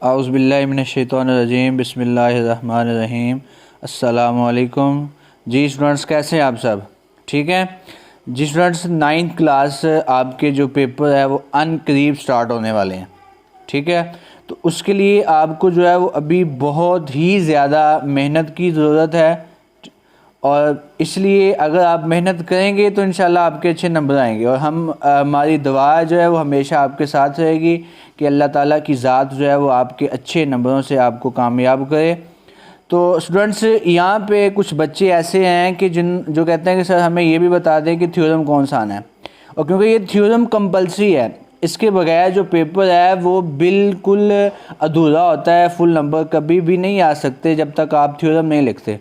आउज़ुबिल्लाहि मिनश्शैतानिर्रजीम बिस्मिल्लाहिर्रहमानिर्रहीम। अस्सलामु अलैकुम। जी स्टूडेंट्स, कैसे हैं आप सब? ठीक है जी स्टूडेंट्स, 9th क्लास आपके जो पेपर है वो अनकरीब स्टार्ट होने वाले हैं। ठीक है, तो उसके लिए आपको जो है वो अभी बहुत ही ज़्यादा मेहनत की ज़रूरत है, और इसलिए अगर आप मेहनत करेंगे तो इंशाल्लाह आपके अच्छे नंबर आएंगे। और हमारी दुआ जो है वो हमेशा आपके साथ रहेगी कि अल्लाह ताला की ज़ात जो है वो आपके अच्छे नंबरों से आपको कामयाब करे। तो स्टूडेंट्स, यहाँ पे कुछ बच्चे ऐसे हैं कि जो कहते हैं कि सर हमें ये भी बता दें कि थ्योरम कौन सा आना है, और क्योंकि ये थ्योरम कंपलसरी है, इसके बगैर जो पेपर है वो बिल्कुल अधूरा होता है। फुल नंबर कभी भी नहीं आ सकते जब तक आप थ्योरम नहीं लिखते।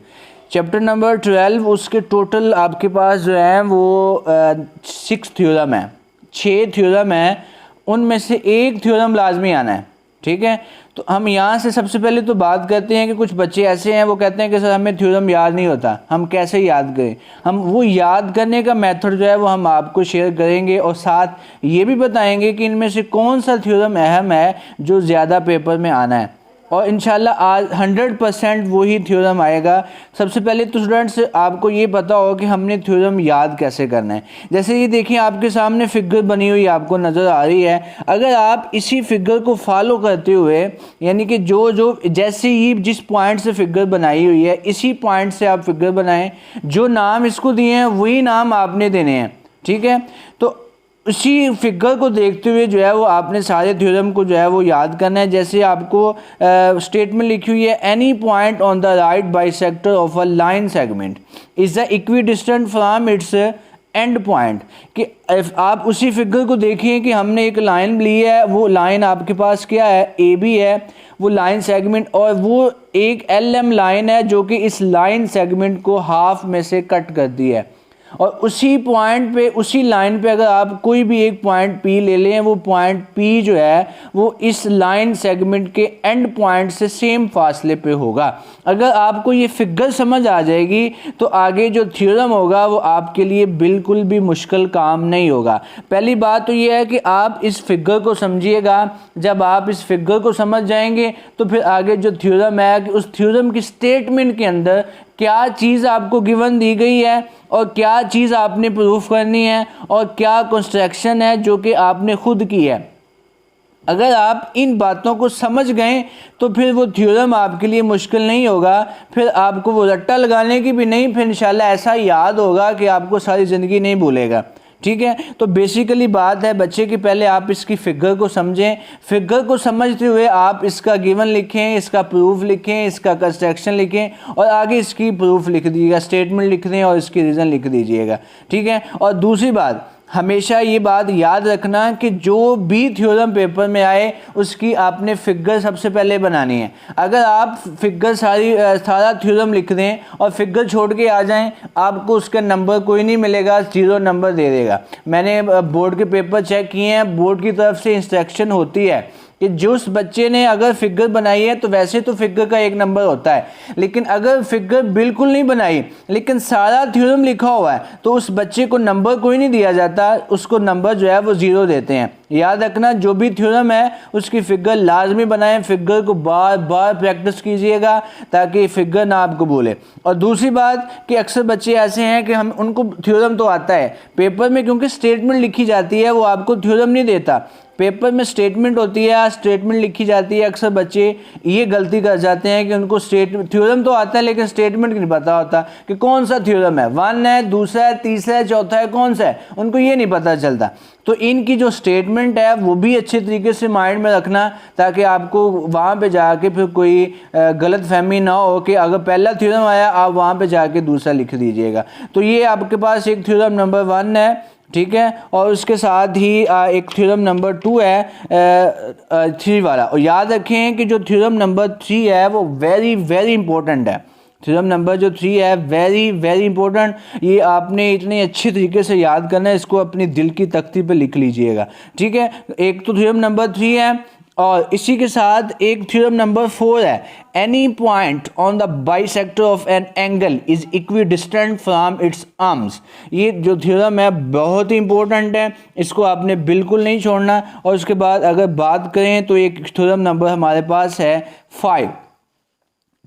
चैप्टर नंबर 12 उसके टोटल आपके पास जो है वो 6 थ्योरम है, 6 थ्योरम है, उनमें से एक थ्योरम लाजमी आना है। ठीक है, तो हम यहाँ से सबसे पहले तो बात करते हैं कि कुछ बच्चे ऐसे हैं वो कहते हैं कि सर हमें थ्योरम याद नहीं होता, हम कैसे याद करें। हम वो याद करने का मेथड जो है वो हम आपको शेयर करेंगे, और साथ ये भी बताएंगे कि इनमें से कौन सा थ्योरम अहम है जो ज़्यादा पेपर में आना है, और इंशाल्लाह आज 100% वही थ्योरम आएगा। सबसे पहले तो स्टूडेंट्स आपको ये पता हो कि हमने थ्योरम याद कैसे करना है। जैसे ये देखिए, आपके सामने फिगर बनी हुई आपको नज़र आ रही है। अगर आप इसी फिगर को फॉलो करते हुए, यानी कि जो जैसे ही जिस पॉइंट से फिगर बनाई हुई है इसी पॉइंट से आप फिगर बनाएं, जो नाम इसको दिए हैं वही नाम आपने देने हैं। ठीक है, तो उसी फिगर को देखते हुए जो है वो आपने सारे थ्योरम को जो है वो याद करना है। जैसे आपको स्टेटमेंट लिखी हुई है, any point on the right bisector of a line segment is the equidistant from its and point. कि आप उसी फिगर को देखिए कि हमने एक लाइन ली है, वो लाइन आपके पास क्या है, ए बी है, वो लाइन सेगमेंट, और वो एक एल एम लाइन है जो कि इस लाइन सेगमेंट को हाफ में से कट करती है। और उसी पॉइंट पे, उसी लाइन पे अगर आप कोई भी एक पॉइंट पी ले लें, वो पॉइंट पी जो है वो इस लाइन सेगमेंट के एंड पॉइंट से सेम फासले पे होगा। अगर आपको ये फिगर समझ आ जाएगी तो आगे जो थ्योरम होगा वो आपके लिए बिल्कुल भी मुश्किल काम नहीं होगा। पहली बात तो ये है कि आप इस फिगर को समझिएगा। जब आप इस फिगर को समझ जाएंगे तो फिर आगे जो थ्योरम है कि उस थ्योरम की स्टेटमेंट के अंदर क्या चीज़ आपको गिवन दी गई है और क्या चीज़ आपने प्रूफ करनी है और क्या कंस्ट्रक्शन है जो कि आपने खुद की है। अगर आप इन बातों को समझ गए तो फिर वो थ्योरम आपके लिए मुश्किल नहीं होगा, फिर आपको वो रट्टा लगाने की भी नहीं, फिर इंशाल्लाह ऐसा याद होगा कि आपको सारी ज़िंदगी नहीं भूलेगा। ठीक है, तो बेसिकली बात है बच्चे की, पहले आप इसकी फिगर को समझें। फिगर को समझते हुए आप इसका गिवन लिखें, इसका प्रूफ लिखें, इसका कंस्ट्रक्शन लिखें, और आगे इसकी प्रूफ लिख दीजिएगा, स्टेटमेंट लिख दें और इसकी रीज़न लिख दीजिएगा। ठीक है, और दूसरी बात, हमेशा ये बात याद रखना कि जो भी थ्योरम पेपर में आए उसकी आपने फिगर सबसे पहले बनानी है। अगर आप फिगर सारा थ्योरम लिख दें और फिगर छोड़ के आ जाएं, आपको उसका नंबर कोई नहीं मिलेगा, 0 नंबर दे देगा। मैंने बोर्ड के पेपर चेक किए हैं, बोर्ड की तरफ से इंस्ट्रक्शन होती है कि जिस बच्चे ने अगर फिगर बनाई है तो वैसे तो फिगर का 1 नंबर होता है, लेकिन अगर फिगर बिल्कुल नहीं बनाई लेकिन सारा थ्योरम लिखा हुआ है तो उस बच्चे को नंबर कोई नहीं दिया जाता, उसको नंबर जो है वो 0 देते हैं। याद रखना, जो भी थ्योरम है उसकी फिगर लाजमी बनाएं, फिगर को बार बार प्रैक्टिस कीजिएगा ताकि फिगर ना आपको भूले। और दूसरी बात कि अक्सर बच्चे ऐसे हैं कि हम उनको थ्योरम तो आता है, पेपर में क्योंकि स्टेटमेंट लिखी जाती है वो आपको थ्योरम नहीं देता, पेपर में स्टेटमेंट होती है, स्टेटमेंट लिखी जाती है। अक्सर बच्चे ये गलती कर जाते हैं कि उनको थ्योरम तो आता है लेकिन स्टेटमेंट नहीं पता होता कि कौन सा थ्योरम है, 1 है, दूसरा है, तीसरा है, चौथा है, कौन सा है, उनको ये नहीं पता चलता। तो इनकी जो स्टेटमेंट है वो भी अच्छे तरीके से माइंड में रखना ताकि आपको वहाँ पे जाके फिर कोई गलत फहमी ना हो कि अगर पहला थ्योरम आया आप वहाँ पे जाके दूसरा लिख दीजिएगा। तो ये आपके पास एक थ्योरम नंबर 1 है। ठीक है, और उसके साथ ही एक थ्योरम नंबर 2 है 3 वाला। और याद रखें कि जो थ्योरम नंबर 3 है वो वेरी वेरी इंपॉर्टेंट है। थ्योरम नंबर जो 3 है वेरी वेरी इंपॉर्टेंट, ये आपने इतने अच्छे तरीके से याद करना है, इसको अपनी दिल की तख्ती पे लिख लीजिएगा। ठीक है, एक तो थ्योरम नंबर 3 है, और इसी के साथ एक थ्योरम नंबर 4 है, any point on the bisector of an angle is equidistant from its arms. ये जो थ्योरम है बहुत ही इंपॉर्टेंट है, इसको आपने बिल्कुल नहीं छोड़ना। और उसके बाद अगर बात करें तो एक थ्योरम नंबर हमारे पास है 5,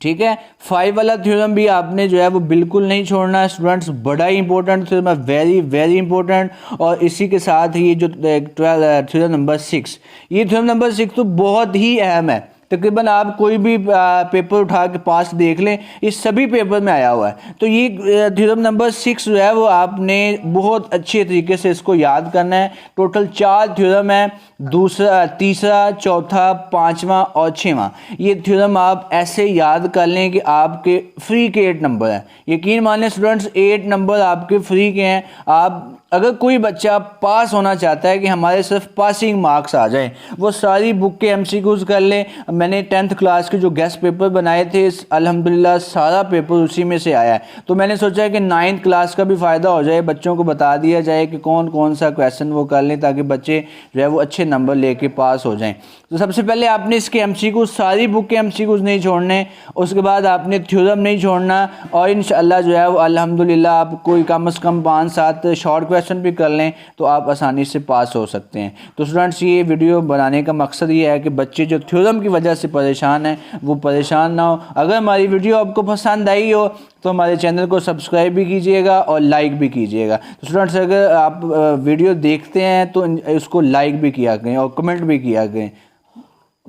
ठीक है। 5 वाला थ्योरम भी आपने जो है वो बिल्कुल नहीं छोड़ना है स्टूडेंट्स, बड़ा ही इंपॉर्टेंट थ्योरम है, वेरी वेरी इंपॉर्टेंट। और इसी के साथ ये जो थ्योरम नंबर 6, ये थ्योरम नंबर 6 तो बहुत ही अहम है। तकरीबन आप कोई भी पेपर उठा के पास देख लें, ये सभी पेपर में आया हुआ है। तो ये थ्योरम नंबर 6 जो है वो आपने बहुत अच्छे तरीके से इसको याद करना है। टोटल 4 थ्योरम है, दूसरा, तीसरा, चौथा, पांचवा और छठवां। ये थ्योरम आप ऐसे याद कर लें कि आपके फ्री के 8 नंबर हैं। यकीन मानें स्टूडेंट्स, 8 नंबर आपके फ्री के हैं। आप अगर कोई बच्चा पास होना चाहता है कि हमारे सिर्फ पासिंग मार्क्स आ जाएं, वो सारी बुक के एमसीक्यूज कर ले। मैंने 10th क्लास के जो गेस्ट पेपर बनाए थे, अल्हम्दुलिल्लाह सारा पेपर उसी में से आया है। तो मैंने सोचा है कि 9th क्लास का भी फ़ायदा हो जाए, बच्चों को बता दिया जाए कि कौन कौन सा क्वेश्चन वो कर लें, ताकि बच्चे जो है वो अच्छे नंबर लेके पास हो जाएं। तो सबसे पहले आपने इसके एमसीक्यूज, सारी बुक के एमसीक्यूज नहीं छोड़ने, उसके बाद आपने थ्योरम नहीं छोड़ना, और इंशाअल्लाह जो है वो अल्हम्दुलिल्लाह आप कोई कम से कम 5-7 शॉर्ट क्वेश्चन भी कर लें तो आप आसानी से पास हो सकते हैं। तो स्टूडेंट्स, ये वीडियो बनाने का मकसद ये है कि बच्चे जो थ्योरम की वजह से परेशान हैं वो परेशान ना हो। अगर हमारी वीडियो आपको पसंद आई हो तो हमारे चैनल को सब्सक्राइब भी कीजिएगा और लाइक भी कीजिएगा। तो स्टूडेंट्स, अगर आप वीडियो देखते हैं तो इसको लाइक भी किया करें और कमेंट भी किया करें।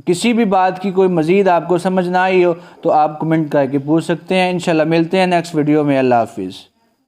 किसी भी बात की कोई मज़ीद आपको समझ ना आई हो तो आप कमेंट करके पूछ सकते हैं। इंशाल्लाह मिलते हैं नेक्स्ट वीडियो में। अल्लाह हाफिज़।